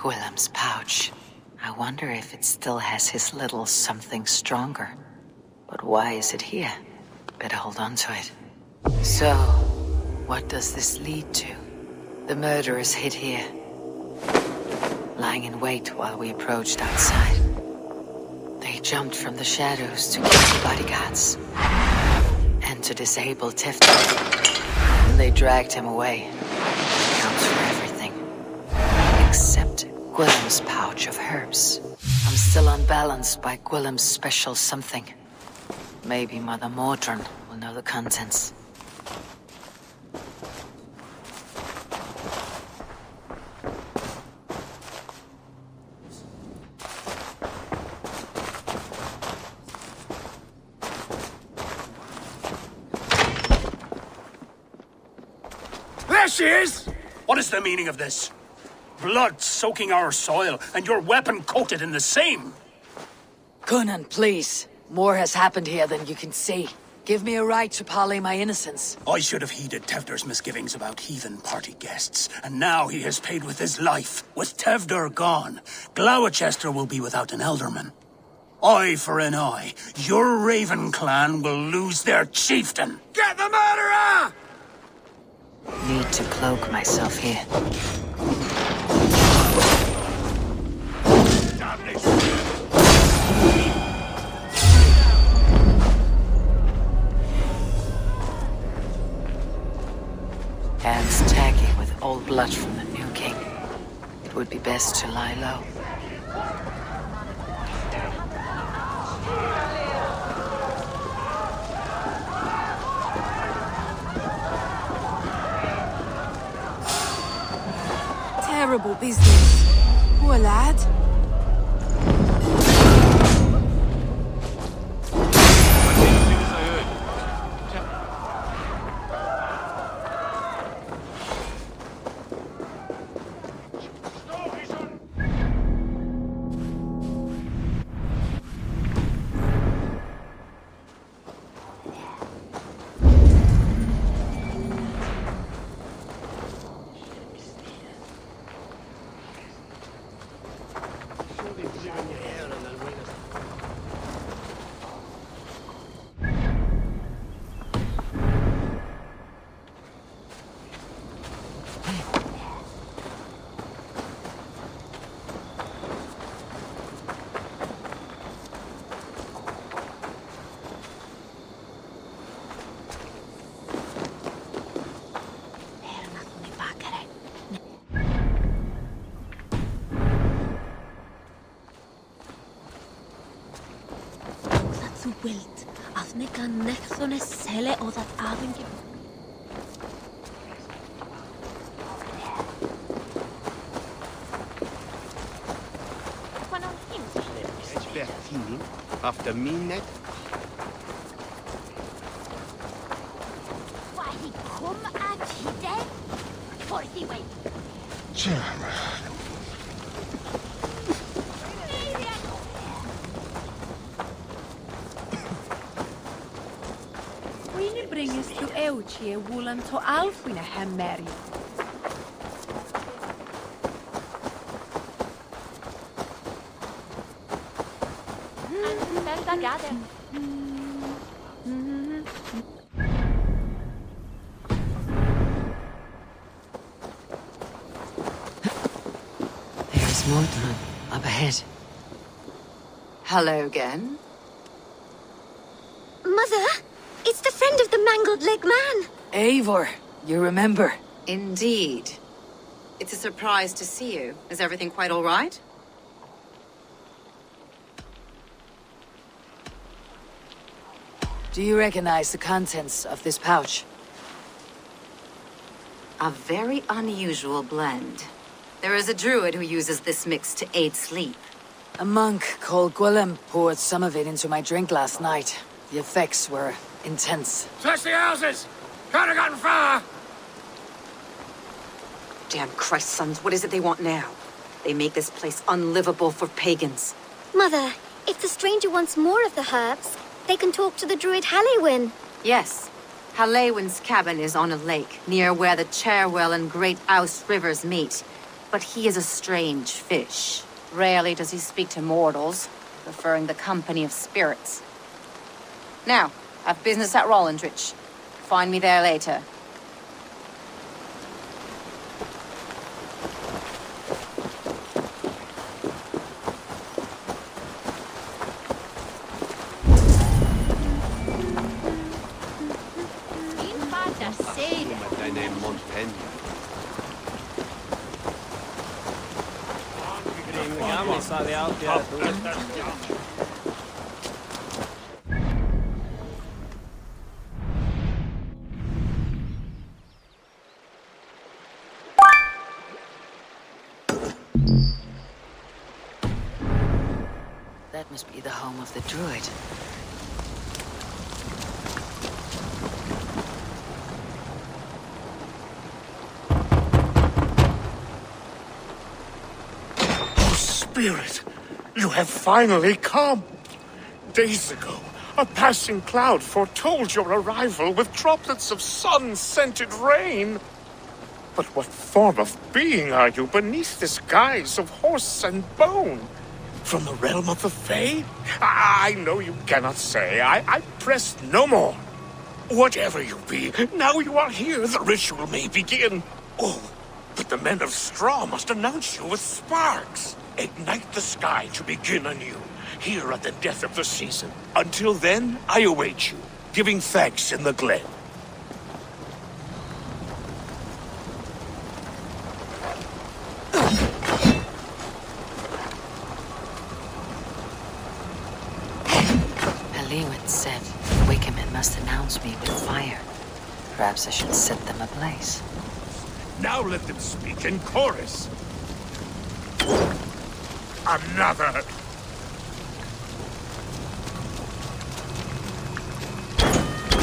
Gwilym's pouch. I wonder if it still has his little something stronger. But why is it here? Better hold on to it. So, what does this lead to? The murderers hid here, lying in wait while we approached outside. They jumped from the shadows to kill the bodyguards and to disable Tefter. And they dragged him away. That counts for everything. Except Gwilym's pouch of herbs. I'm still unbalanced by Gwilym's special something. Maybe Mother Mordrin will know the contents. There she is! What is the meaning of this? Blood soaking our soil, and your weapon coated in the same! Conan, please. More has happened here than you can see. Give me a right to parley my innocence. I should have heeded Tevder's misgivings about heathen party guests, and now he has paid with his life. With Tevder gone, Gloucester will be without an elderman. Eye for an eye, your Raven clan will lose their chieftain! Get the murderer! Need to cloak myself here. Hands tacky with old blood from the new king. It would be best to lie low. Terrible business. Poor lad. Wilt, as me gan nechson es selle o dat avond. After midnight. Why he come at he dead? For the way. Wini bringes tu euchi e wulan to alfwina hemmeri. There's Mordrin up ahead. Hello again. Mother, it's the friend of the mangled leg man. Eivor, you remember? Indeed. It's a surprise to see you. Is everything quite all right? Do you recognize the contents of this pouch? A very unusual blend. There is a druid who uses this mix to aid sleep. A monk called Gwilym poured some of it into my drink last night. The effects were intense. Search the houses! Can't have gotten far! Damn Christ, sons, what is it they want now? They make this place unlivable for pagans. Mother, if the stranger wants more of the herbs, they can talk to the druid Halewyn. Yes. Halewyn's cabin is on a lake, near where the Cherwell and Great Ouse rivers meet. but he is a strange fish. Rarely does he speak to mortals, preferring the company of spirits. Now, have business at Rollindrich. Find me there later. That must be the home of the druid. Oh, Spirit, you have finally come. Days ago, a passing cloud foretold your arrival with droplets of sun-scented rain. But what form of being are you beneath this guise of horse and bone? From the realm of the Fae? I know you cannot say. I press no more. Whatever you be, now you are here, the ritual may begin. Oh, but the men of straw must announce you with sparks. Ignite the sky to begin anew, here at the death of the season. Until then, I await you, giving thanks in the glen. Lewin said Wickerman must announce me with fire. Perhaps I should set them ablaze. Now let them speak in chorus. Another.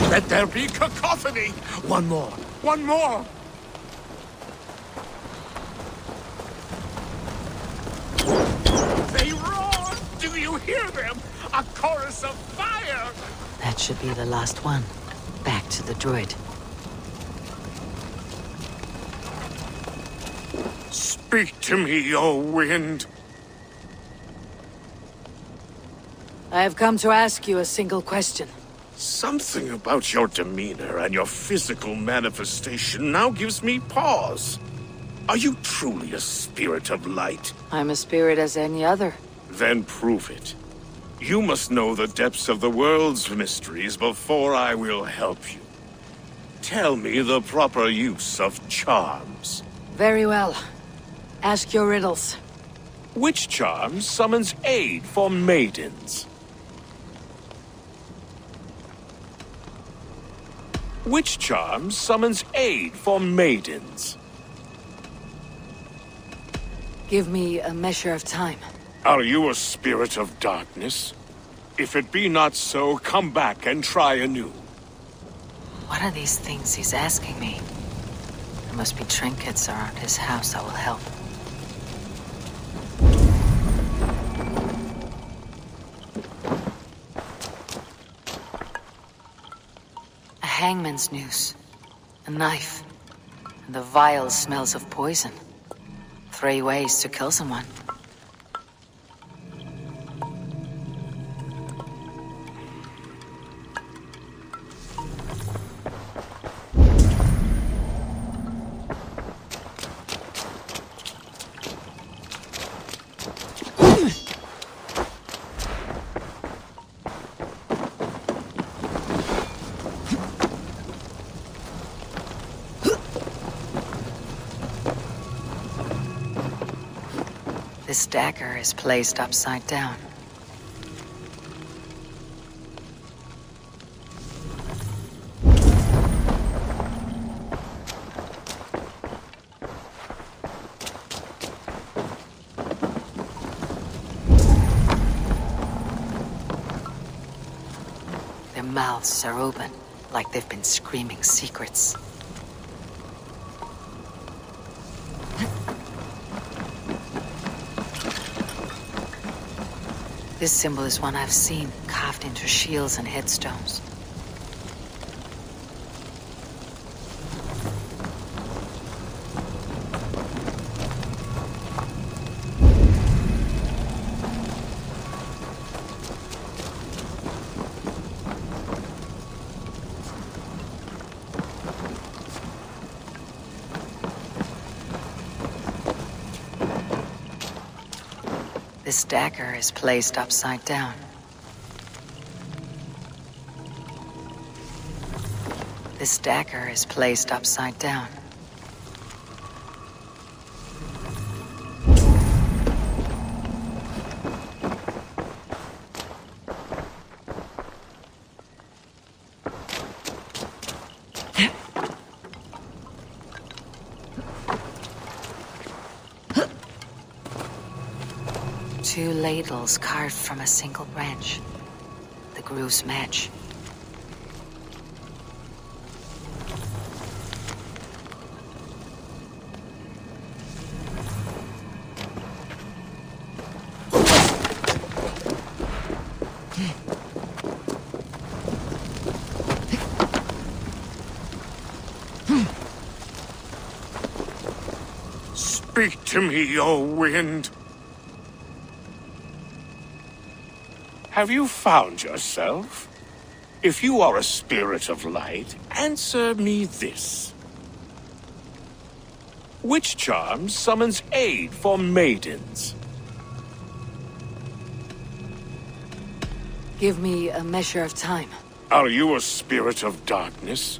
Let there be cacophony. One more. One more. They roar. Do you hear them? A chorus of fire. That should be the last one. Back to the druid. Speak to me, O wind. I have come to ask you a single question. Something about your demeanor and your physical manifestation now gives me pause. Are you truly a spirit of light? I'm a spirit as any other. Then prove it. You must know the depths of the world's mysteries before I will help you. Tell me the proper use of charms. Very well. Ask your riddles. Which charm summons aid for maidens? Which charm summons aid for maidens? Give me a measure of time. Are you a spirit of darkness? If it be not so, come back and try anew. What are these things he's asking me? There must be trinkets around his house that will help. A hangman's noose, a knife, and the vile smells of poison. 3 ways to kill someone. This dagger is placed upside down. Their mouths are open, like they've been screaming secrets. This symbol is one I've seen carved into shields and headstones. This dagger is placed upside down. This dagger is placed upside down. Two ladles carved from a single branch. The grooves match. Speak to me, O wind. Have you found yourself? If you are a spirit of light, answer me this. Which charm summons aid for maidens? Give me a measure of time. Are you a spirit of darkness?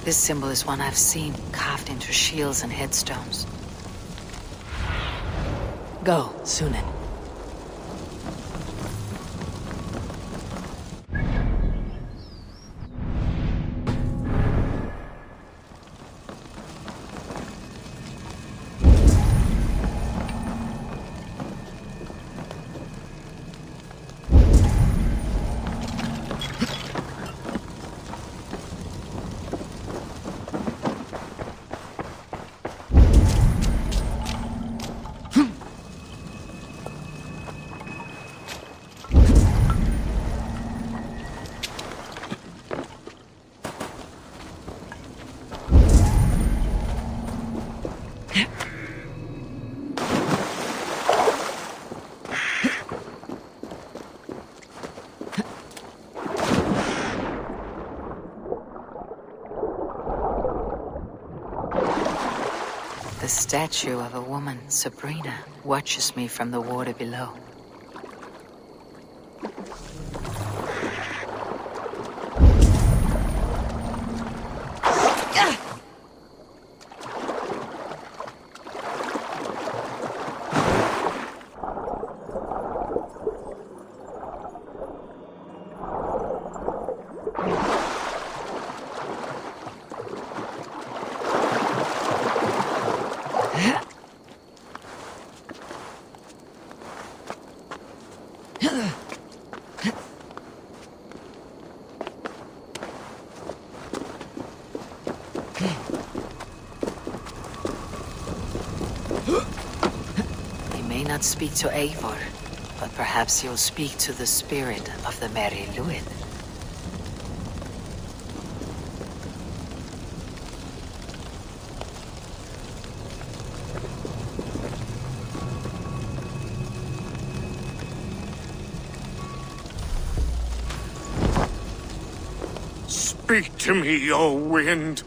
This symbol is one I've seen, carved into shields and headstones. Go, Sunan. The statue of a woman, Sabrina, watches me from the water below. He may not speak to Eivor, but perhaps he'll speak to the spirit of the Mary Luid. Speak to me, O wind.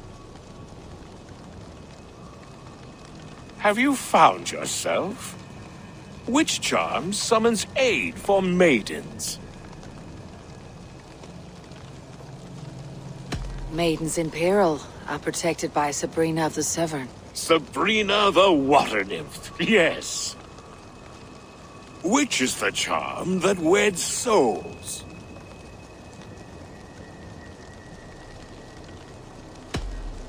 Have you found yourself? Which charm summons aid for maidens? Maidens in peril are protected by Sabrina of the Severn. Sabrina the water nymph, yes. Which is the charm that weds souls?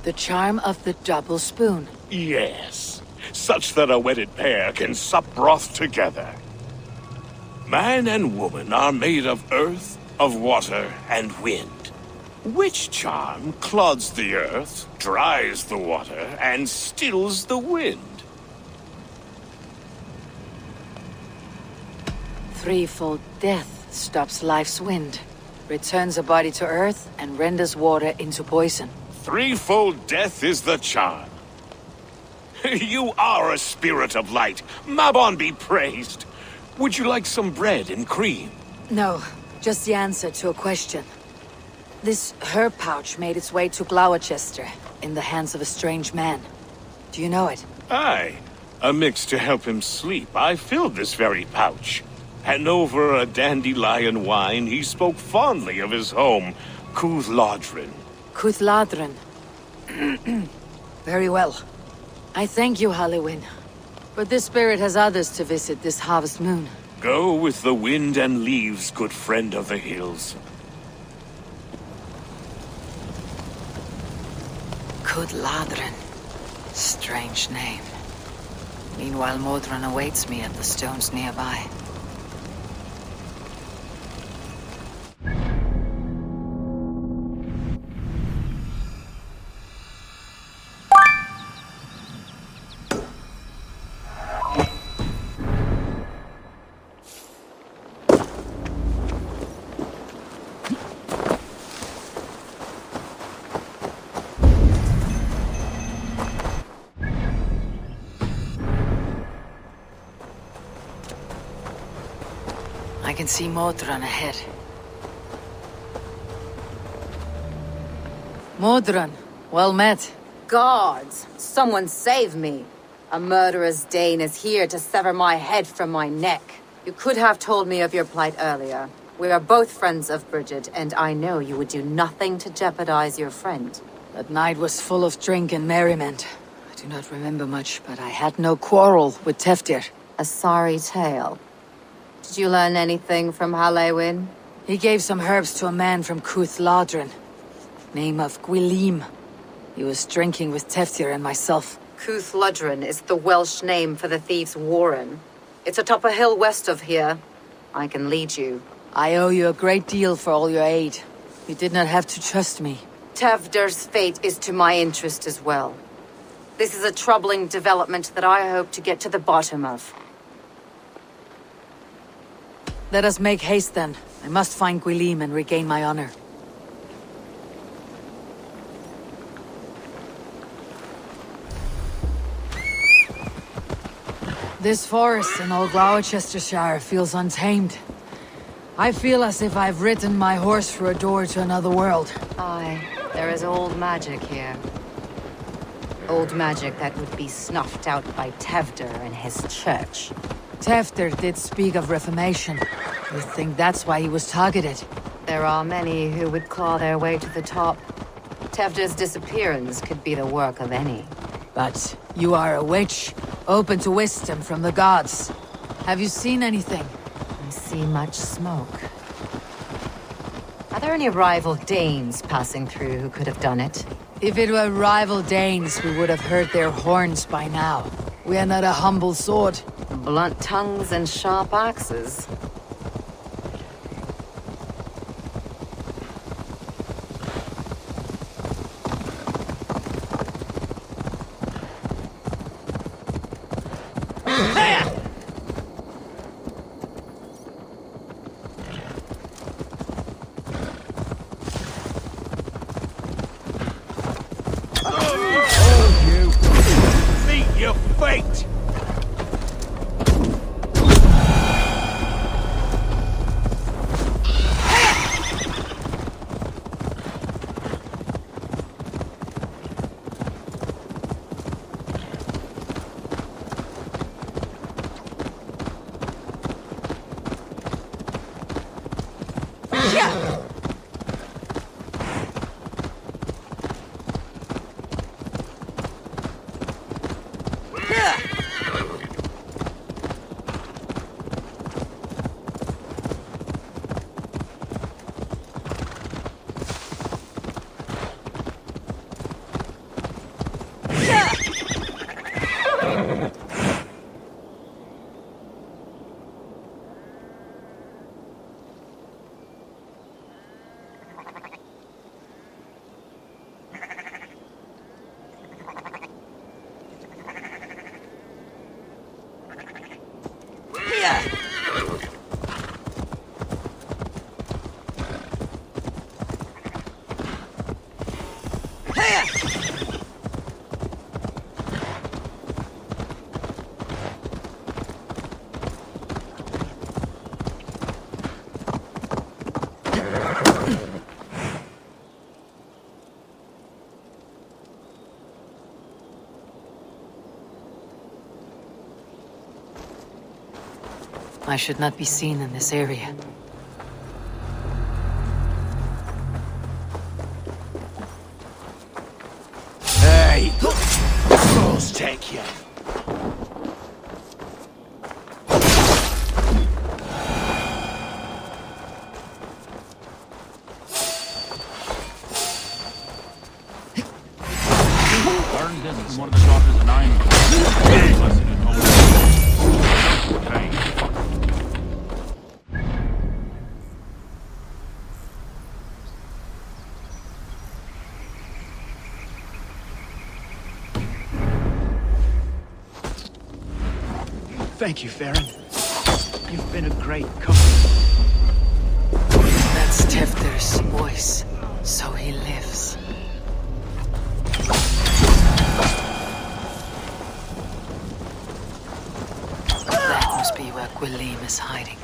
The charm of the double spoon. Yes. Such that a wedded pair can sup broth together. Man and woman are made of earth, of water, and wind. Which charm clods the earth, dries the water, and stills the wind? Threefold death stops life's wind, returns a body to earth, and renders water into poison. Threefold death is the charm. You are a spirit of light. Mabon be praised. Would you like some bread and cream? No, just the answer to a question. This herb pouch made its way to Gloucester in the hands of a strange man. Do you know it? Aye. A mix to help him sleep. I filled this very pouch. And over a dandelion wine, he spoke fondly of his home, Cuthladrin. Cuthladrin. Very well. I thank you, Halliwyn. But this spirit has others to visit this harvest moon. Go with the wind and leaves, good friend of the hills. Cuthladrin. Strange name. Meanwhile, Modron awaits me at the stones nearby. I can see Modron ahead. Modron, well met. Gods, someone save me. A murderous Dane is here to sever my head from my neck. You could have told me of your plight earlier. We are both friends of Bridget, and I know you would do nothing to jeopardize your friend. That night was full of drink and merriment. I do not remember much, but I had no quarrel with Teftir. A sorry tale. Did you learn anything from Halliwyn? He gave some herbs to a man from Cuthladrin. Name of Gwylim. He was drinking with Teftir and myself. Cuthladrin is the Welsh name for the thieves' warren. It's atop a hill west of here. I can lead you. I owe you a great deal for all your aid. You did not have to trust me. Tevder's fate is to my interest as well. This is a troubling development that I hope to get to the bottom of. Let us make haste then. I must find Gwylim and regain my honor. This forest in old Gloucestershire feels untamed. I feel as if I've ridden my horse through a door to another world. Aye, there is old magic here. Old magic that would be snuffed out by Tevder and his church. Teftir did speak of reformation. You think that's why he was targeted? There are many who would claw their way to the top. Tevder's disappearance could be the work of any. But you are a witch, open to wisdom from the gods. Have you seen anything? I see much smoke. Are there any rival Danes passing through who could have done it? If it were rival Danes, we would have heard their horns by now. We are not a humble sword. Blunt tongues and sharp axes. Meet your fate! I should not be seen in this area. Hey! Ghosts take you. Learned this from one of the daughters of Nine. Lesson in okay. Thank you, Farron. You've been a great cook. That's Tefder's voice. So he lives. That must be where Gwilym is hiding.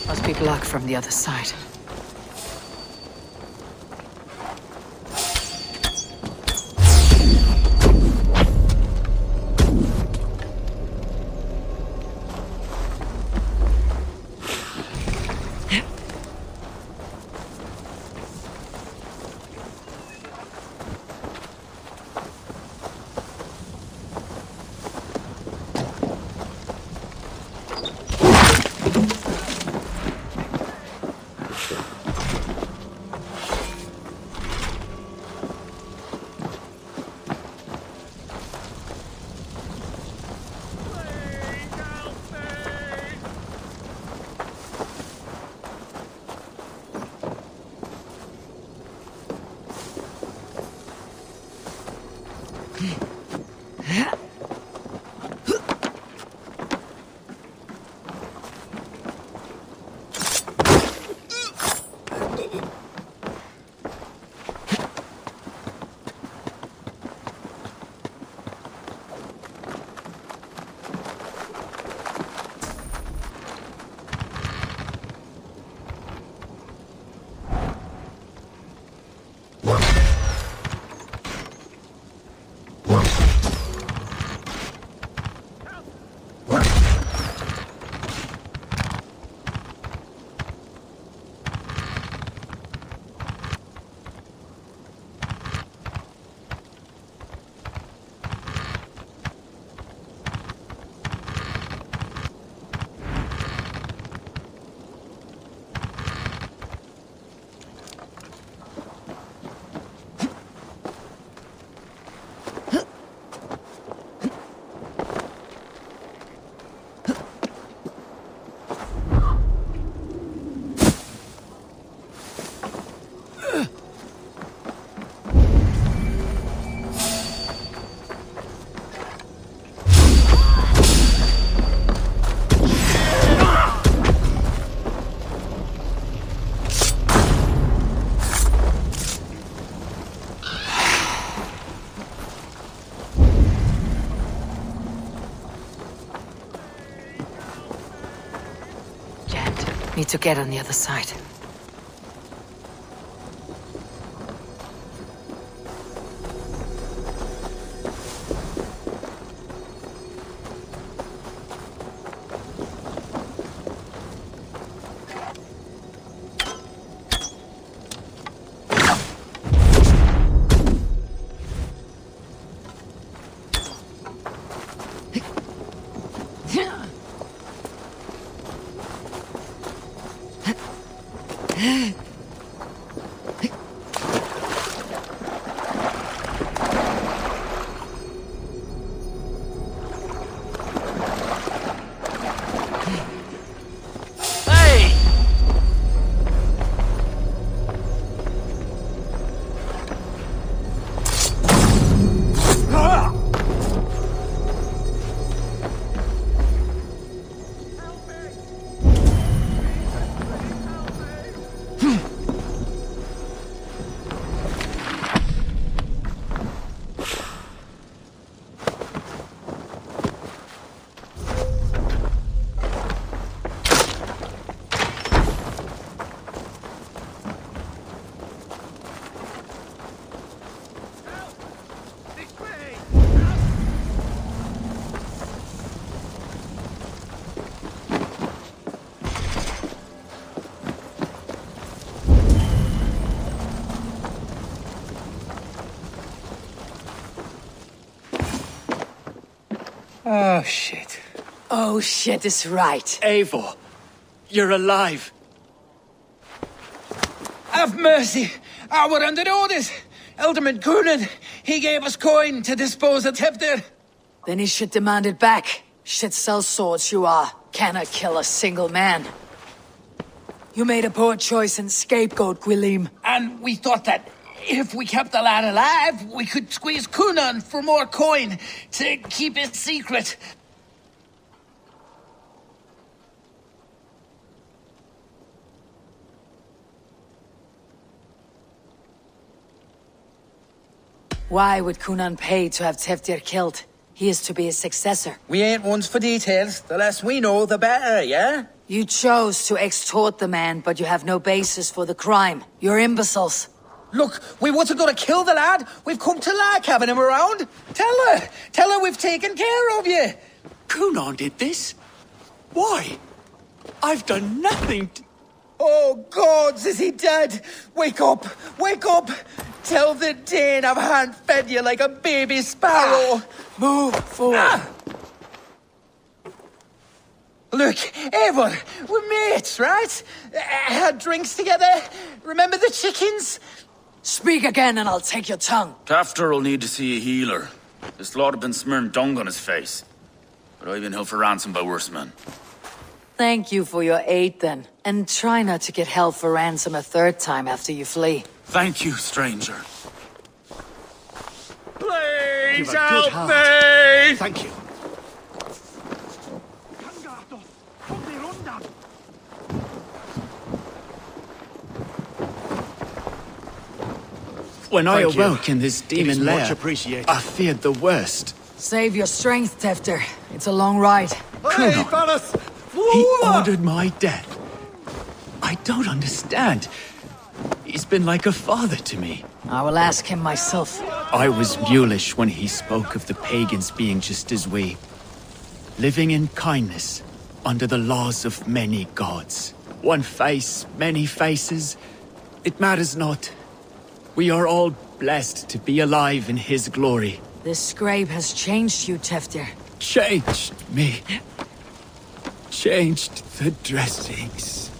Must be blocked from the other side. Need to get on the other side. Oh, shit. Oh shit is right. Eivor, you're alive. Have mercy. We're under orders. Elderman Coonan, he gave us coin to dispose of Tevdir. Then he should demand it back. Shit sells swords you are. Cannot kill a single man. You made a poor choice in scapegoat, Gwilym. And we thought that if we kept the lad alive, we could squeeze Coonan for more coin to keep it secret. Why would Coonan pay to have Tevdir killed? He is to be his successor. We ain't ones for details. The less we know, the better, yeah? You chose to extort the man, but you have no basis for the crime. You're imbeciles. Look, we wasn't gonna kill the lad. We've come to like having him around. Tell her we've taken care of you. Coonan did this? Why? I've done nothing to... Oh, gods, is he dead? Wake up! Wake up! Tell the Dane I've hand-fed you like a baby sparrow. Move forward. Look, Eivor, we're mates, right? Had drinks together. Remember the chickens? Speak again and I'll take your tongue. Tafter will need to see a healer. This lord have been smearing dung on his face. But I've been held for ransom by worse men. Thank you for your aid then. And try not to get held for ransom a third time after you flee. Thank you, stranger. Please You've a good help heart. me! Thank you. When I Thank you. awoke in this It is demon much lair, appreciated. I feared the worst. Save your strength, Tefter. It's a long ride. Hey, fellas! He ordered my death. I don't understand. He's been like a father to me. I will ask him myself. I was mulish when he spoke of the pagans being just as we. Living in kindness, under the laws of many gods. One face, many faces. It matters not. We are all blessed to be alive in his glory. This scrape has changed you, Tefter. Changed me. Changed the dressings.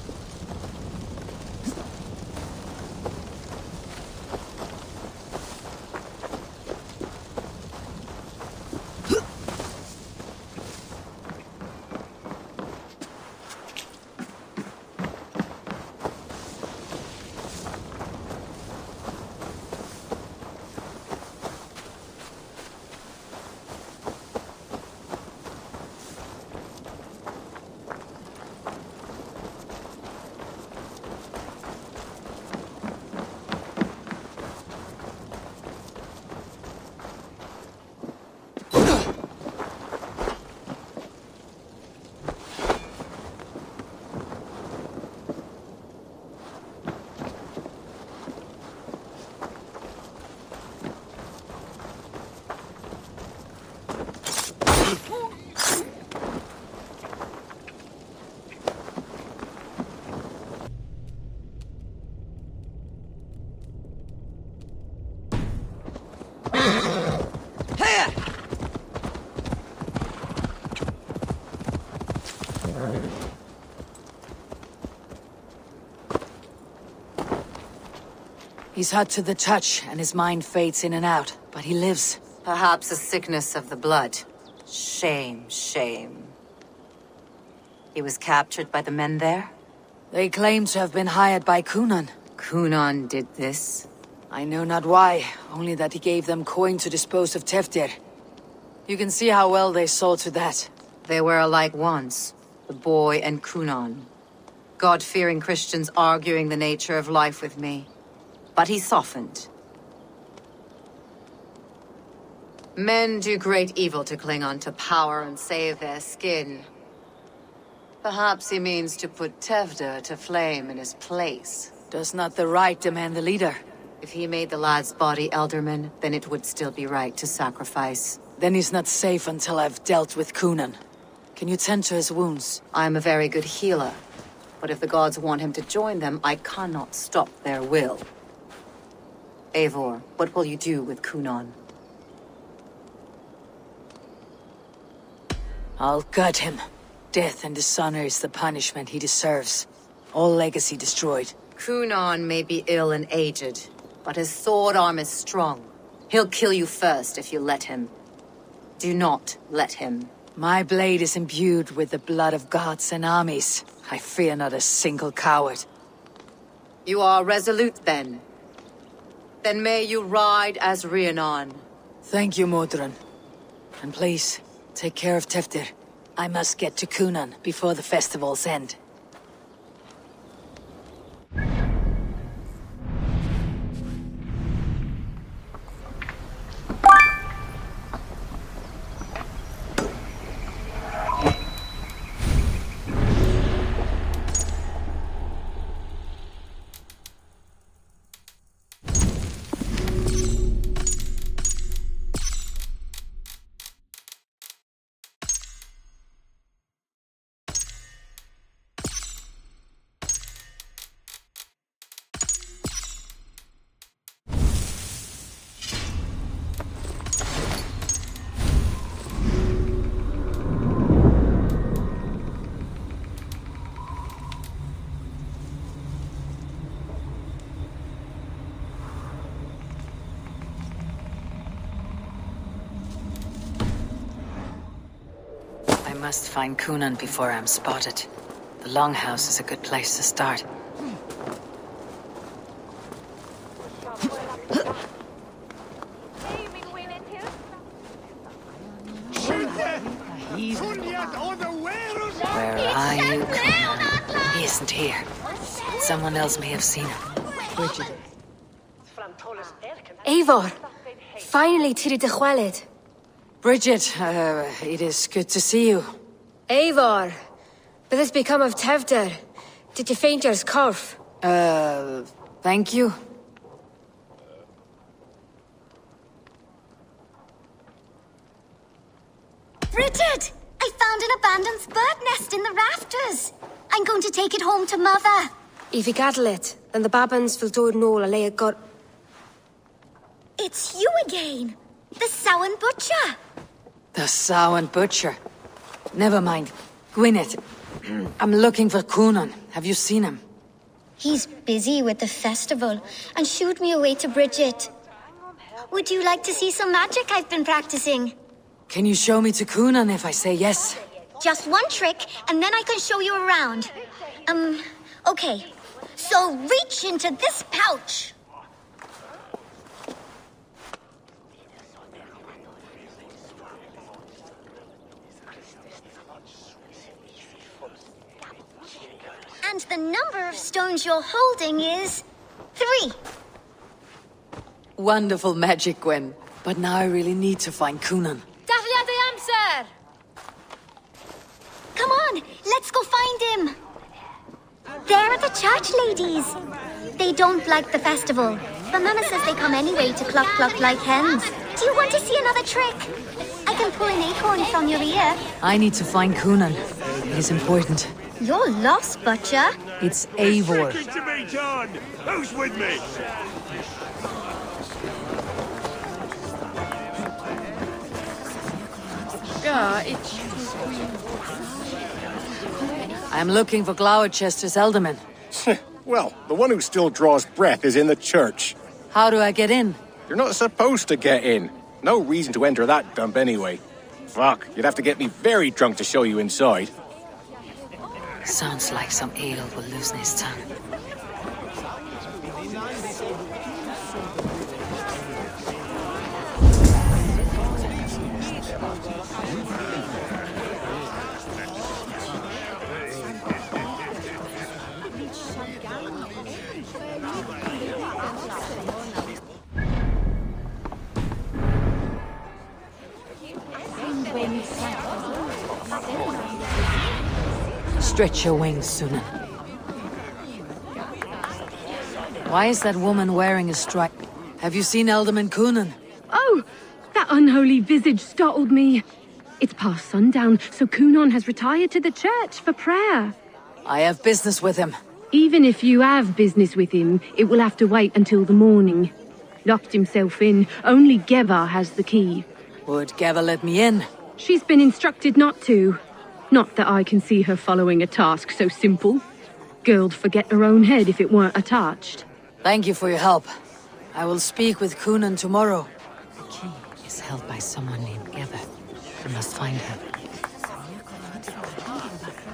He's hot to the touch, and his mind fades in and out, but he lives. Perhaps a sickness of the blood. Shame, shame. He was captured by the men there? They claim to have been hired by Coonan. Coonan did this? I know not why, only that he gave them coin to dispose of Teftir. You can see how well they saw to that. They were alike once, the boy and Coonan. God-fearing Christians arguing the nature of life with me. But he softened. Men do great evil to cling on to power and save their skin. Perhaps he means to put Tevdir to flame in his place. Does not the right demand the leader? If he made the lad's body Elderman, then it would still be right to sacrifice. Then he's not safe until I've dealt with Coonan. Can you tend to his wounds? I am a very good healer. But if the gods want him to join them, I cannot stop their will. Eivor, what will you do with Coonan? I'll gut him. Death and dishonor is the punishment he deserves. All legacy destroyed. Kunan may be ill and aged, but his sword arm is strong. He'll kill you first if you let him. Do not let him. My blade is imbued with the blood of gods and armies. I fear not a single coward. You are resolute, then. Then may you ride as Rhiannon. Thank you, Modron. And please, take care of Teftir. I must get to Kunan before the festival's end. I must find Kunan before I'm spotted. The Longhouse is a good place to start. Where are you, Kunan? He isn't here. Someone else may have seen him. Bridget. Eivor! Finally, Tiri de Chwaled. Bridget, it is good to see you. Eivor! What has become of Tevder? Did you faint your scarf? Thank you. Bridget! I found an abandoned bird nest in the rafters. I'm going to take it home to Mother. If you cattle it, then the babans will do it all a lay got. It's you again! The Sowan Butcher! The Sowan Butcher. Never mind. Gwyneth, I'm looking for Kunan. Have you seen him? He's busy with the festival and shooed me away to Bridget. Would you like to see some magic I've been practicing? Can you show me to Kunan if I say yes? Just one trick, and then I can show you around. Okay. So reach into this pouch. And the number of stones you're holding is 3. Wonderful magic, Gwen. But now I really need to find Kunan. Come on, let's go find him. There are the church ladies. They don't like the festival, but Mama says they come anyway to cluck cluck like hens. Do you want to see another trick? I can pull an acorn from your ear. I need to find Kunan. It is important. You're lost, Butcher. It's Eivor. To me, John. Who's with me? I'm looking for Gloucester's Elderman. Well, the one who still draws breath is in the church. How do I get in? You're not supposed to get in. No reason to enter that dump anyway. Fuck, you'd have to get me very drunk to show you inside. Sounds like some ale will loosen his tongue. Stretch your wings, Sunan. Why is that woman wearing a stripe? Have you seen Elderman Kunan? Oh, that unholy visage startled me. It's past sundown, so Kunan has retired to the church for prayer. I have business with him. Even if you have business with him, it will have to wait until the morning. Locked himself in. Only Geva has the key. Would Geva let me in? She's been instructed not to. Not that I can see her following a task so simple. Girl'd forget her own head if it weren't attached. Thank you for your help. I will speak with Kunan tomorrow. The key is held by someone named Geva. We must find her.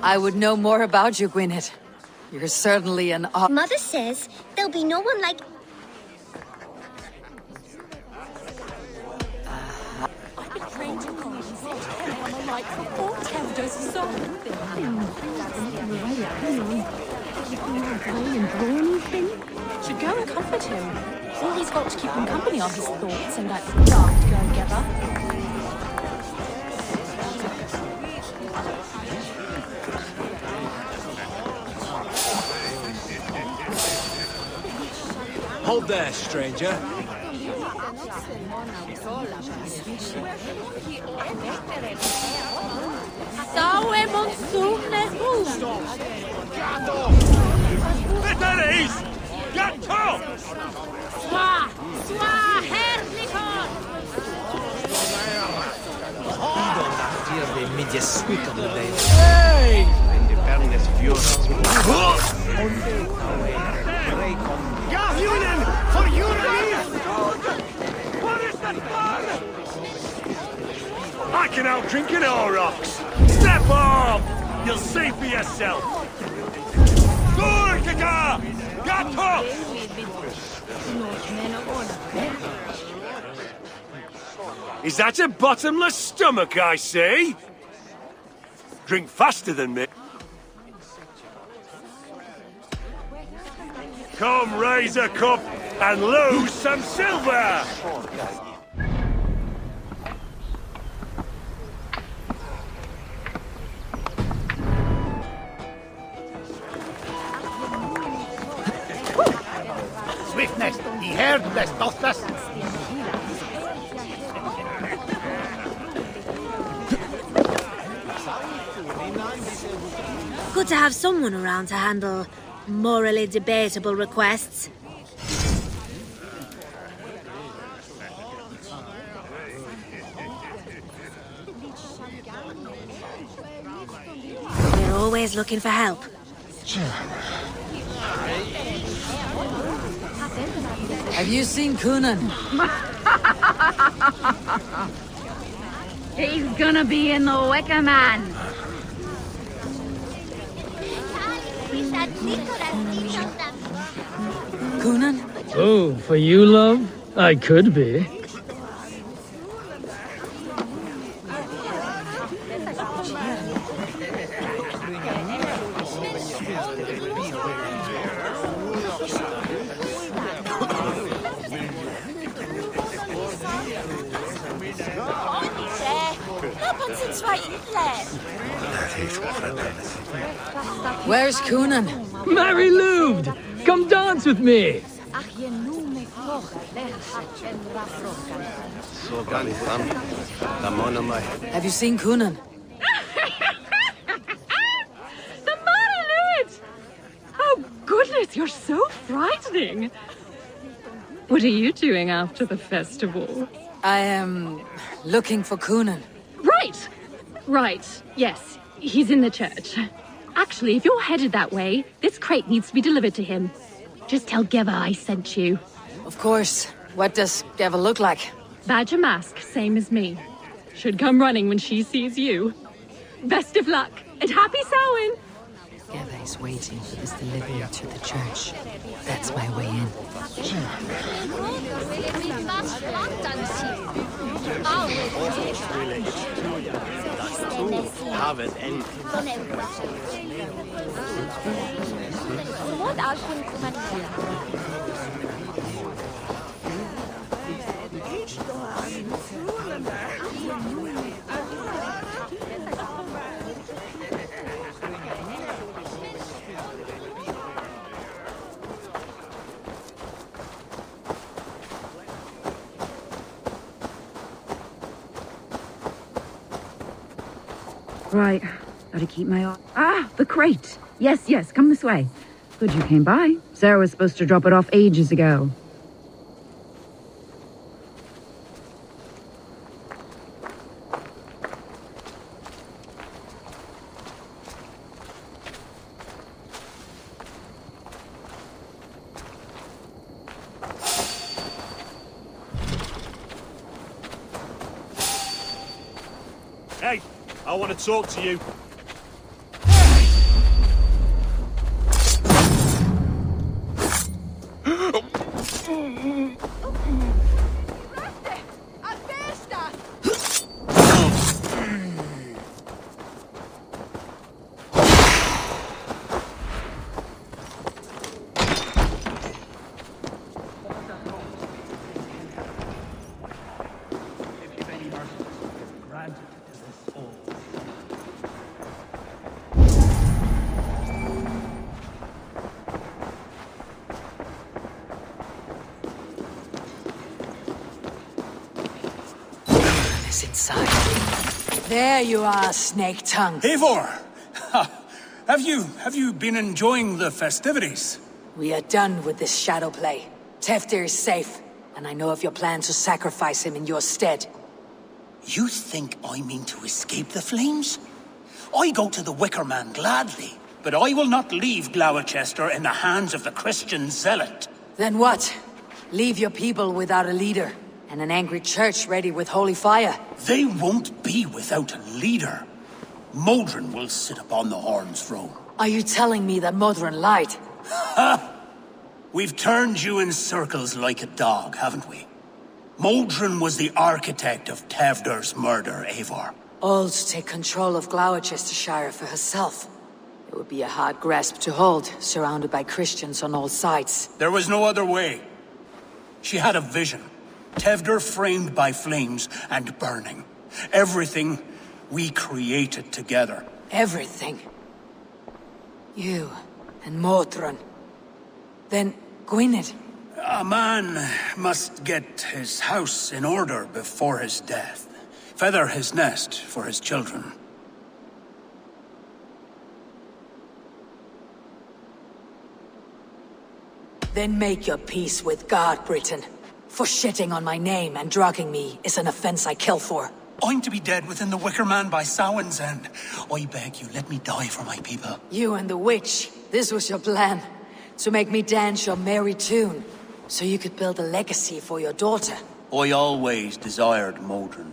I would know more about you, Gwynedd. You're certainly an Mother says there'll be no one like... I've been trained to call and say I'm a light for all Tevdo's song. Should go and comfort him. All he's got to keep him company are his thoughts and that daft girl Geva. Hold there, stranger. Saue monsune Vetteris! Gatto! Swa! Swa herrlikon! Hey! Gahunen for What is that fun? I can outdrink an rocks. Step off! You'll see for yourself. Gurkaka! Gatto! Is that a bottomless stomach I see? Drink faster than me. Come raise a cup and lose some silver! Swiftness, he heard this, doth this? Good to have someone around to handle morally debatable requests. We're always looking for help. Have you seen Kunan? He's gonna be in the Wicker Man. Kunan? Oh, for you, love? I could be. Where's Kunan? Mary Lubed! Come dance with me! Have you seen Kunan? The Marilyn! Oh, goodness, you're so frightening. What are you doing after the festival? I am looking for Kunan. Right! Right, yes. He's in the church. Actually, if you're headed that way, this crate needs to be delivered to him. Just tell Geva I sent you. Of course. What does Geva look like? Badger mask, same as me. Should come running when she sees you. Best of luck, and happy Samhain! Geva is waiting for this delivery to the church. That's my way in. Right, gotta keep my eye. Ah, the crate! Yes, yes, come this way. Good you came by. Sarah was supposed to drop it off ages ago. I want to talk to you. Is inside. There you are, snake tongue. Eivor! Have you been enjoying the festivities? We are done with this shadow play. Teftir is safe, and I know of your plan to sacrifice him in your stead. You think I mean to escape the flames? I go to the Wicker Man gladly, but I will not leave Gloucester in the hands of the Christian zealot. Then what? Leave your people without a leader, and an angry church ready with holy fire. They won't be without a leader. Modron will sit upon the Horn's throne. Are you telling me that Modron lied? Ha! We've turned you in circles like a dog, haven't we? Modron was the architect of Tevder's murder, Eivor. All to take control of Gloucestershire for herself. It would be a hard grasp to hold, surrounded by Christians on all sides. There was no other way. She had a vision. Tevder framed by flames and burning. Everything we created together. Everything. You and Modron. Then Gwynedd. A man must get his house in order before his death. Feather his nest for his children. Then make your peace with God, Britain. For shitting on my name and drugging me is an offense I kill for. I'm to be dead within the Wicker Man by Samhain's end. I beg you, let me die for my people. You and the witch, this was your plan. To make me dance your merry tune. So you could build a legacy for your daughter. I always desired Modron.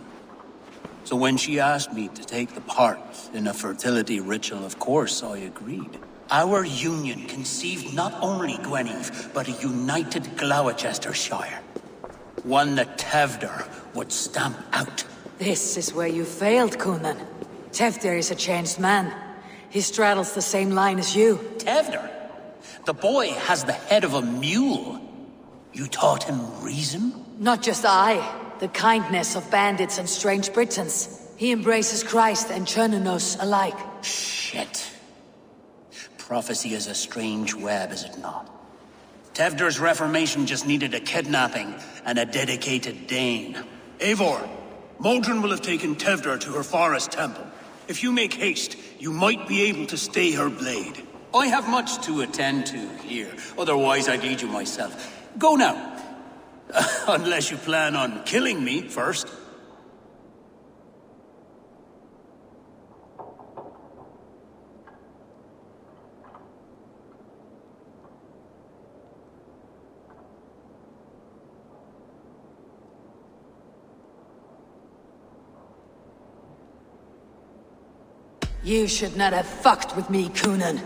So when she asked me to take the part in a fertility ritual, of course I agreed. Our union conceived not only Gweneve, but a united Gloucestershire. One that Tevder would stamp out. This is where you failed, Cunan. Tevder is a changed man. He straddles the same line as you. Tevder? The boy has the head of a mule. You taught him reason? Not just I. The kindness of bandits and strange Britons. He embraces Christ and Chernonos alike. Shit. Prophecy is a strange web, is it not? Tevder's reformation just needed a kidnapping and a dedicated Dane. Eivor, Modron will have taken Tevder to her forest temple. If you make haste, you might be able to stay her blade. I have much to attend to here, otherwise I'd lead you myself. Go now. Unless you plan on killing me first. You should not have fucked with me, Cunan.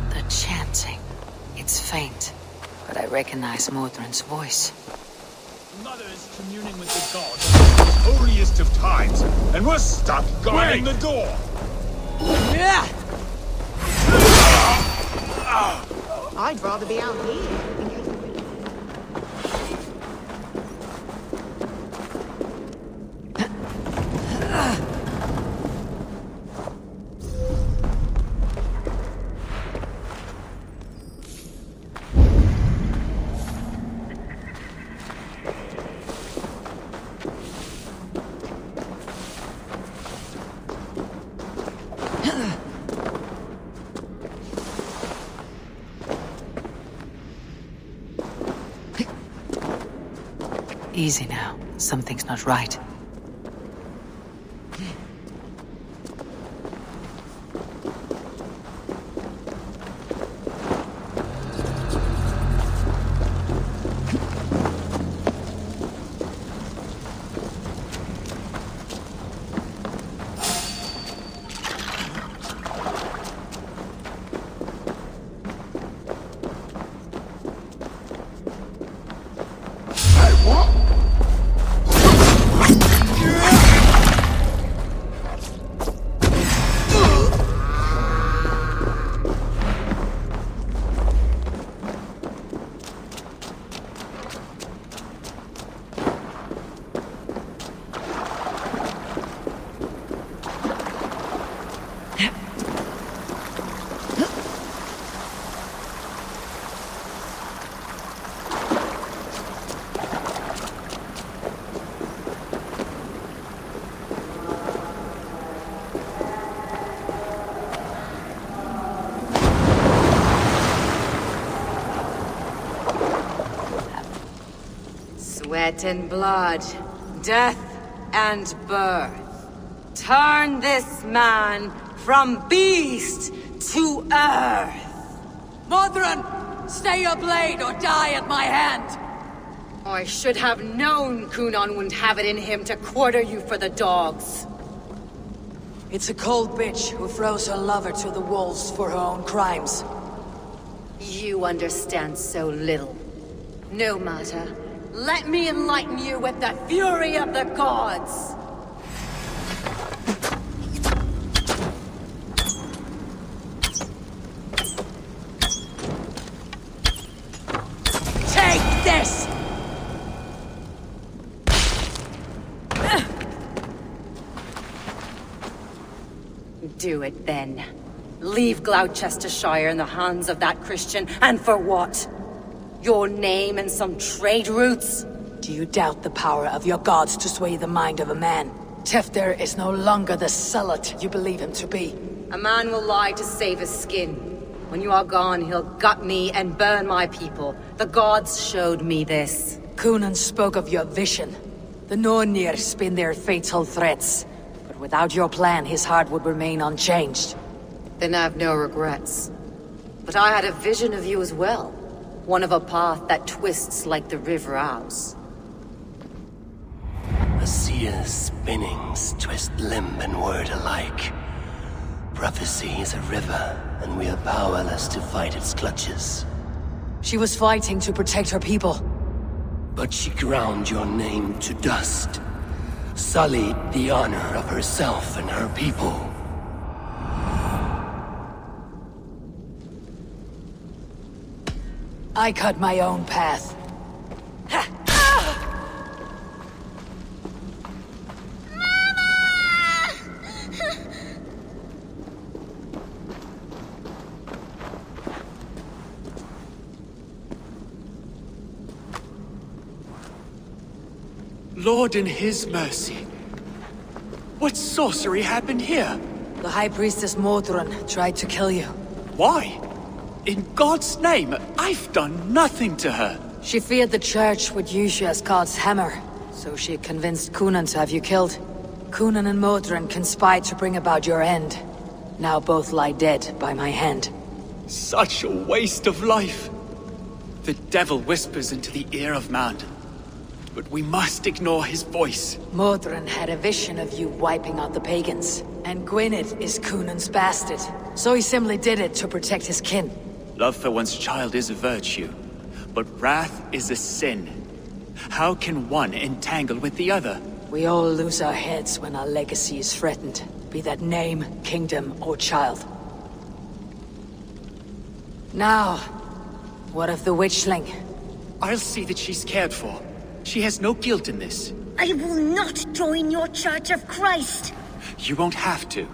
The chanting. It's faint, but I recognize Modron's voice. Mother is communing with the god at the holiest of times, and we're stuck guarding the door. Yeah. I'd rather be out here. Easy now. Something's not right. Sweat and blood, death and birth. Turn this man from beast to earth. Modron, stay your blade or die at my hand. I should have known Kunan wouldn't have it in him to quarter you for the dogs. It's a cold bitch who throws her lover to the wolves for her own crimes. You understand so little. No matter. Let me enlighten you with the fury of the gods! Take this! Do it then. Leave Gloucestershire in the hands of that Christian, and for what? Your name and some trade routes? Do you doubt the power of your gods to sway the mind of a man? Tefter is no longer the zealot you believe him to be. A man will lie to save his skin. When you are gone, he'll gut me and burn my people. The gods showed me this. Kunan spoke of your vision. The Nornir spin their fatal threats. But without your plan, his heart would remain unchanged. Then I have no regrets. But I had a vision of you as well. One of a path that twists like the river Ouse. A seer's spinnings twist limb and word alike. Prophecy is a river, and we are powerless to fight its clutches. She was fighting to protect her people. But she ground your name to dust. Sullied the honor of herself and her people. I cut my own path. Lord in his mercy. What sorcery happened here? The High Priestess Modron tried to kill you. Why? In God's name, I've done nothing to her. She feared the Church would use you as God's hammer, so she convinced Kunan to have you killed. Kunan and Modron conspired to bring about your end. Now both lie dead by my hand. Such a waste of life. The devil whispers into the ear of man. But we must ignore his voice. Modron had a vision of you wiping out the pagans. And Gwynedd is Kunan's bastard. So he simply did it to protect his kin. Love for one's child is a virtue, but wrath is a sin. How can one entangle with the other? We all lose our heads when our legacy is threatened, be that name, kingdom, or child. Now, what of the witchling? I'll see that she's cared for. She has no guilt in this. I will not join your Church of Christ! You won't have to.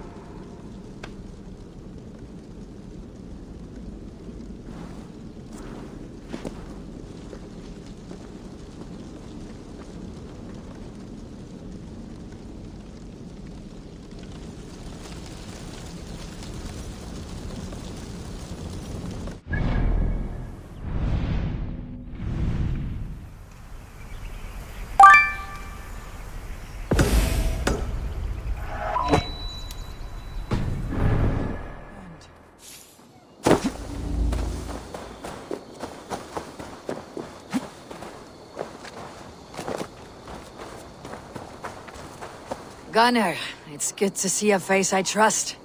Gunnar, it's good to see a face I trust.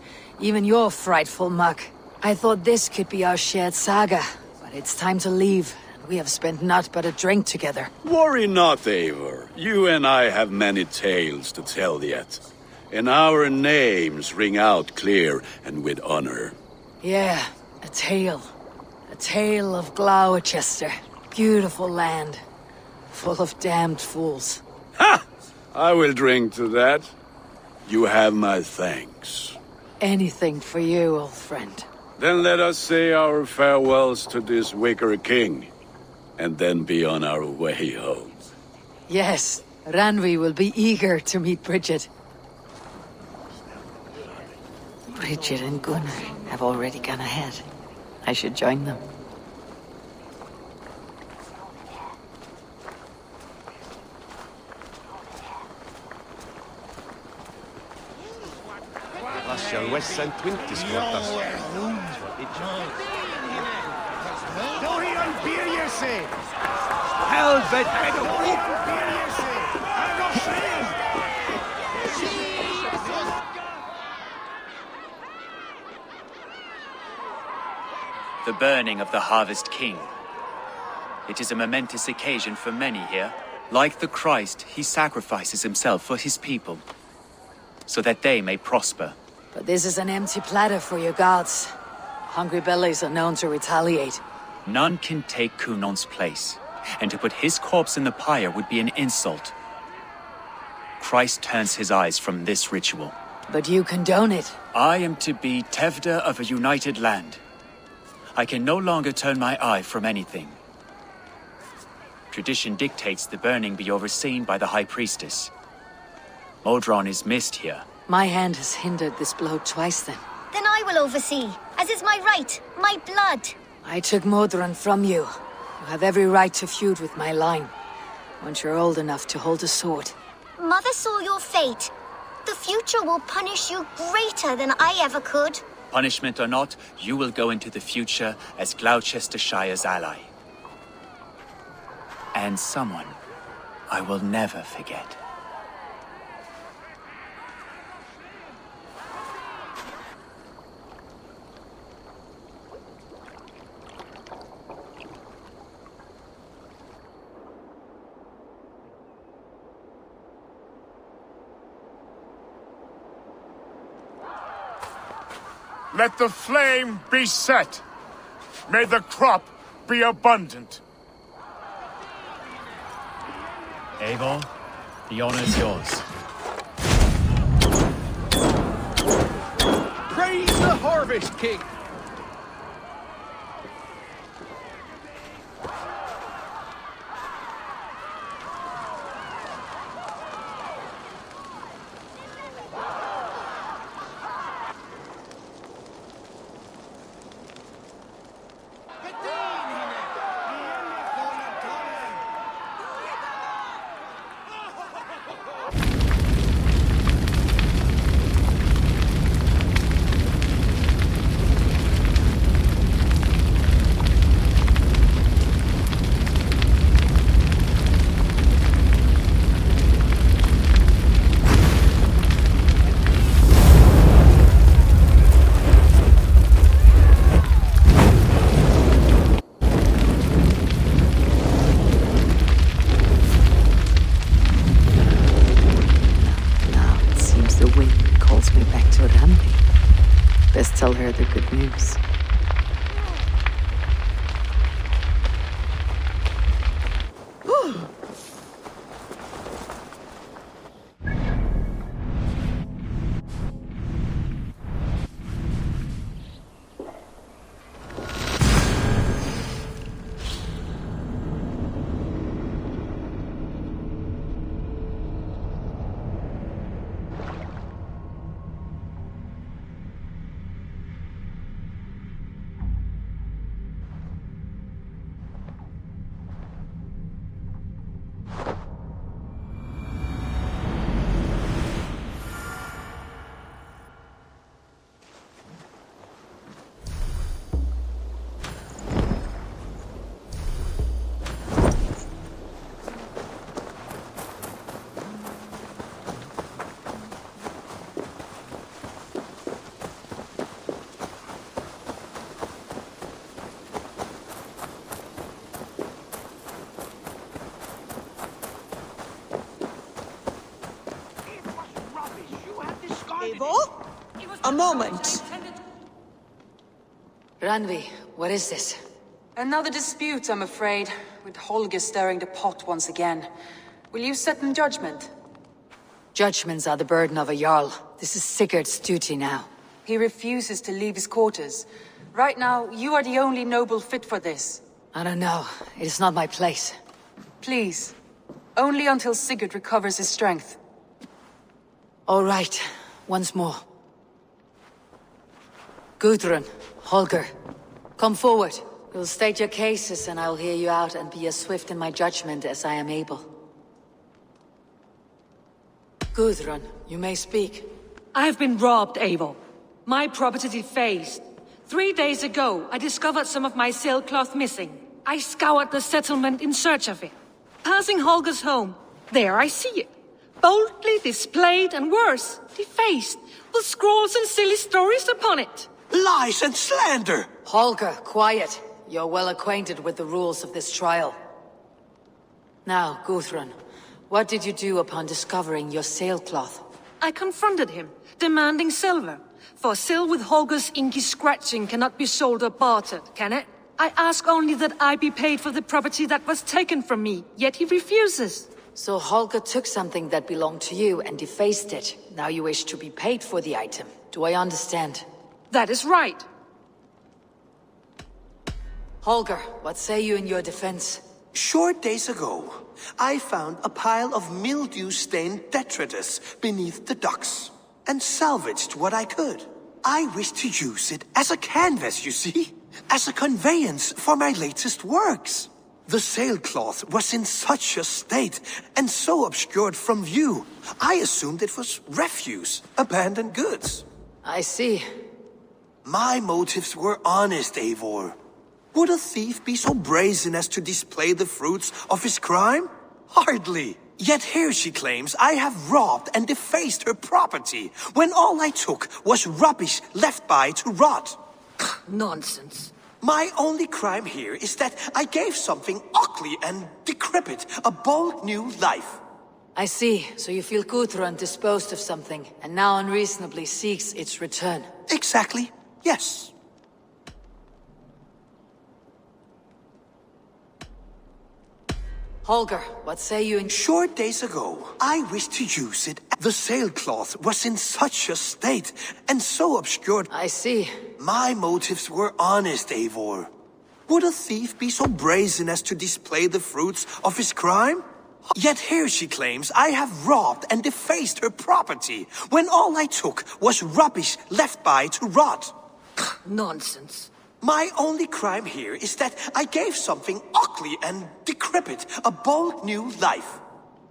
Even your frightful muck. I thought this could be our shared saga, but it's time to leave. We have spent naught but a drink together. Worry not, Eivor. You and I have many tales to tell yet. And our names ring out clear and with honor. Yeah, a tale. A tale of Gloucester. Beautiful land. Full of damned fools. Ha! I will drink to that. You have my thanks. Anything for you, old friend. Then let us say our farewells to this Wicker King, and then be on our way home. Yes, Ranvi will be eager to meet Bridget. Bridget and Gunnar have already gone ahead. I should join them. Lascia il West St. Twintis quartas. Don't he unbeer you, say? Helvet! The burning of the Harvest King. It is a momentous occasion for many here. Like the Christ, he sacrifices himself for his people, so that they may prosper. But this is an empty platter for your gods. Hungry bellies are known to retaliate. None can take Kunon's place, and to put his corpse in the pyre would be an insult. Christ turns his eyes from this ritual. But you condone it. I am to be Tevda of a united land. I can no longer turn my eye from anything. Tradition dictates the burning be overseen by the High Priestess. Modron is missed here. My hand has hindered this blow twice then. Then I will oversee, as is my right, my blood. I took Modron from you. You have every right to feud with my line, once you're old enough to hold a sword. Mother saw your fate. The future will punish you greater than I ever could. Punishment or not, you will go into the future as Gloucestershire's ally. And someone I will never forget. Let the flame be set. May the crop be abundant. Eivor, the honor is yours. Praise the Harvest King! Tell her the good news. A moment. Ranvi, what is this? Another dispute, I'm afraid, with Holger stirring the pot once again. Will you set in judgment? Judgments are the burden of a Jarl. This is Sigurd's duty now. He refuses to leave his quarters. Right now, you are the only noble fit for this. I don't know. It is not my place. Please. Only until Sigurd recovers his strength. All right. Once more. Gudrun, Holger, come forward. You'll state your cases and I'll hear you out and be as swift in my judgment as I am able. Gudrun, you may speak. I have been robbed, Eivor. My property defaced. 3 days ago, I discovered some of my sailcloth missing. I scoured the settlement in search of it. Passing Holger's home, there I see it. Boldly displayed and worse, defaced, with scrolls and silly stories upon it. Lies and slander! Holger, quiet. You're well acquainted with the rules of this trial. Now, Gudrun, what did you do upon discovering your sailcloth? I confronted him, demanding silver. For sil with Holger's inky scratching cannot be sold or bartered, can it? I ask only that I be paid for the property that was taken from me, yet he refuses. So Holger took something that belonged to you and defaced it. Now you wish to be paid for the item. Do I understand? That is right. Holger, what say you in your defense? Short days ago, I found a pile of mildew-stained detritus beneath the docks, and salvaged what I could. I wish to use it as a canvas, you see? As a conveyance for my latest works. The sailcloth was in such a state, and so obscured from view, I assumed it was refuse, abandoned goods. I see. My motives were honest, Eivor. Would a thief be so brazen as to display the fruits of his crime? Hardly. Yet here she claims I have robbed and defaced her property, when all I took was rubbish left by to rot. Nonsense. My only crime here is that I gave something ugly and decrepit a bold new life. I see. So you feel Gudrun disposed of something, and now unreasonably seeks its return. Exactly. Yes. Holger, what say you in— Short days ago, I wished to use it. The sailcloth was in such a state, and so obscured— I see. My motives were honest, Eivor. Would a thief be so brazen as to display the fruits of his crime? Yet here she claims I have robbed and defaced her property, when all I took was rubbish left by to rot. Nonsense. My only crime here is that I gave something ugly and decrepit a bold new life.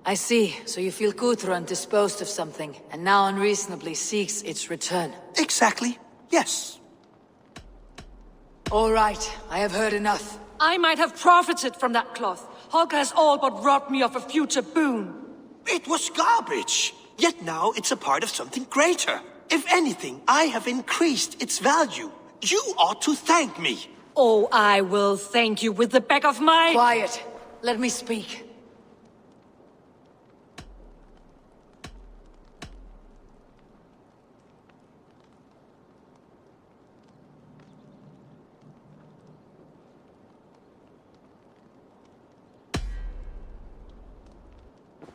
I see. So you feel Gudrun disposed of something, and now unreasonably seeks its return. Exactly. Yes. All right. I have heard enough. I might have profited from that cloth. Holger has all but robbed me of a future boon. It was garbage. Yet now it's a part of something greater. If anything, I have increased its value. You ought to thank me. Oh, I will thank you with the back of my— Quiet. Let me speak.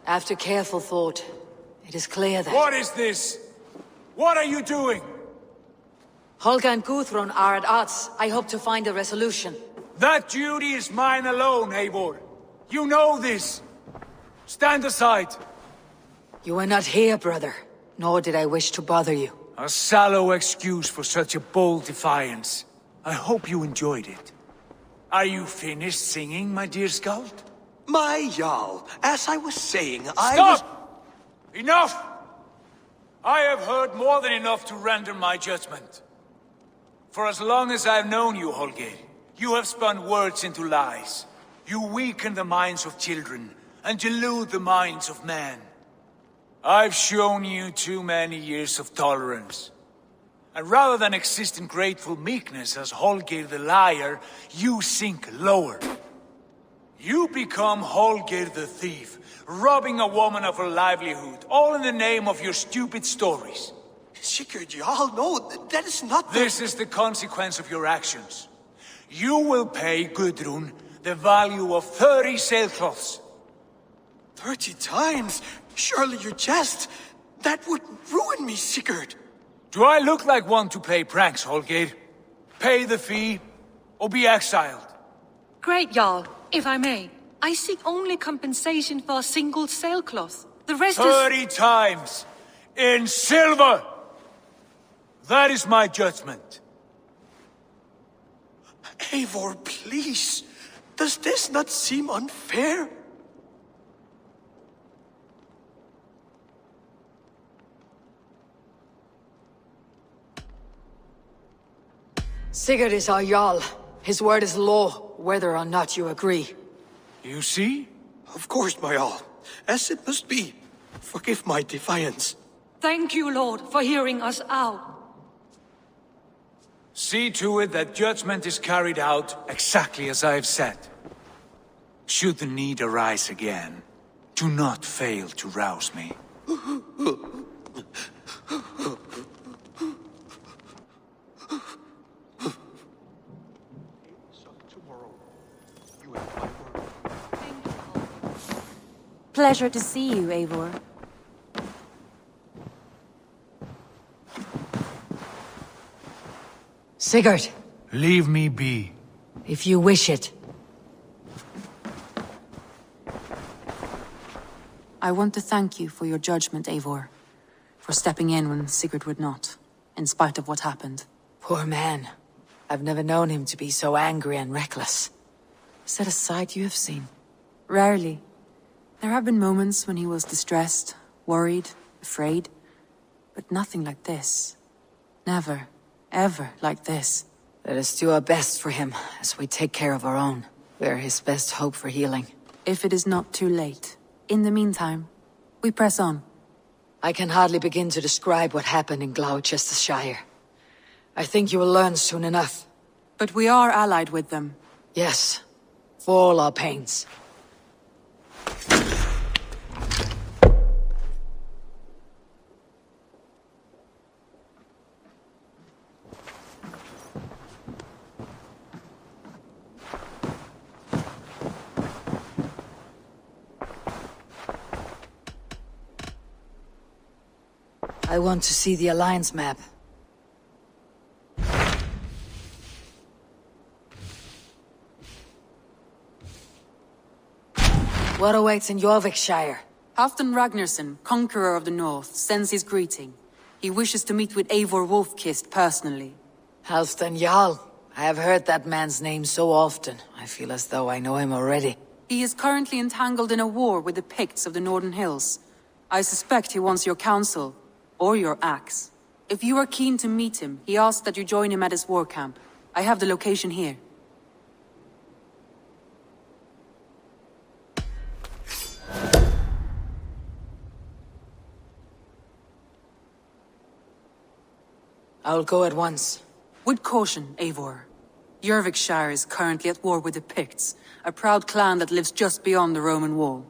After careful thought, it is clear that— What is this? What are you doing? Holger and Gudrun are at odds. I hope to find a resolution. That duty is mine alone, Eivor. You know this. Stand aside. You were not here, brother. Nor did I wish to bother you. A sallow excuse for such a bold defiance. I hope you enjoyed it. Are you finished singing, my dear Skald? My Jarl, as I was saying, Stop! Enough! I have heard more than enough to render my judgment. For as long as I've known you, Holger, you have spun words into lies. You weaken the minds of children, and delude the minds of men. I've shown you too many years of tolerance. And rather than exist in grateful meekness as Holger the liar, you sink lower. You become Holger the thief, robbing a woman of her livelihood, all in the name of your stupid stories. Sigurd, you all know that is not the... This is the consequence of your actions. You will pay Gudrun the value of 30 sailcloths. 30 times? Surely you jest. That would ruin me, Sigurd. Do I look like one to play pranks, Holgeir? Pay the fee, or be exiled. Great, Jarl. If I may, I seek only compensation for a single sailcloth. The rest 30 times! In silver! That is my judgment. Eivor, please. Does this not seem unfair? Sigurd is our Jarl. His word is law, whether or not you agree. You see? Of course, my Jarl. As it must be. Forgive my defiance. Thank you, Lord, for hearing us out. See to it that judgment is carried out exactly as I have said. Should the need arise again, do not fail to rouse me. Pleasure to see you, Eivor. Sigurd, Leave me be. if you wish it. I want to thank you for your judgment, Eivor. For stepping in when Sigurd would not, in spite of what happened. Poor man. I've never known him to be so angry and reckless. Is that a side you have seen? Rarely. There have been moments when he was distressed, worried, afraid. But nothing like this. Never, ever like this. Let us do our best for him, as we take care of our own. We're his best hope for healing. If it is not too late. In the meantime, we press on. I can hardly begin to describe what happened in Gloucestershire. I think you will learn soon enough. But we are allied with them. Yes, for all our pains. I want to see the Alliance map. What awaits in Jorvikshire? Halfdan Ragnarsson, conqueror of the north, sends his greeting. He wishes to meet with Eivor Wolfkist personally. Halfdan Jarl. I have heard that man's name so often. I feel as though I know him already. He is currently entangled in a war with the Picts of the Northern Hills. I suspect he wants your counsel, or your axe. If you are keen to meet him, he asks that you join him at his war camp. I have the location here. I'll go at once. With caution, Eivor. Jorvikshire is currently at war with the Picts, a proud clan that lives just beyond the Roman wall.